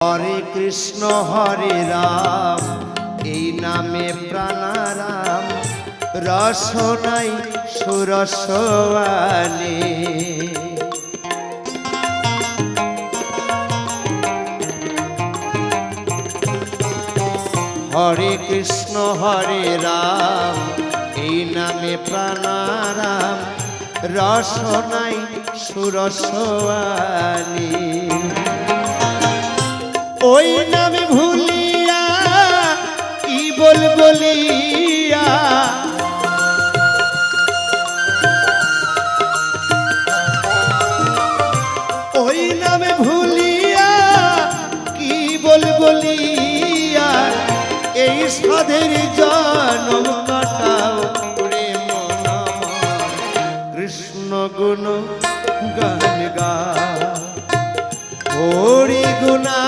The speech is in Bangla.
হরে কৃষ্ণ হরে রাম এই নামে প্রাণারাম রসনাই সুরসওয়ানে। হরে কৃষ্ণ হরে রাম এই নামে প্রাণারাম রসনাই সুরসওয়ানে। ওই নামে ভুলিয়া কি বলিয়া ওই নামে ভুলিয়া কি বলিয়া এই সাধের জন্ম কাটাও রে মন আমার। কৃষ্ণ গুণ গান গা হরি গুণা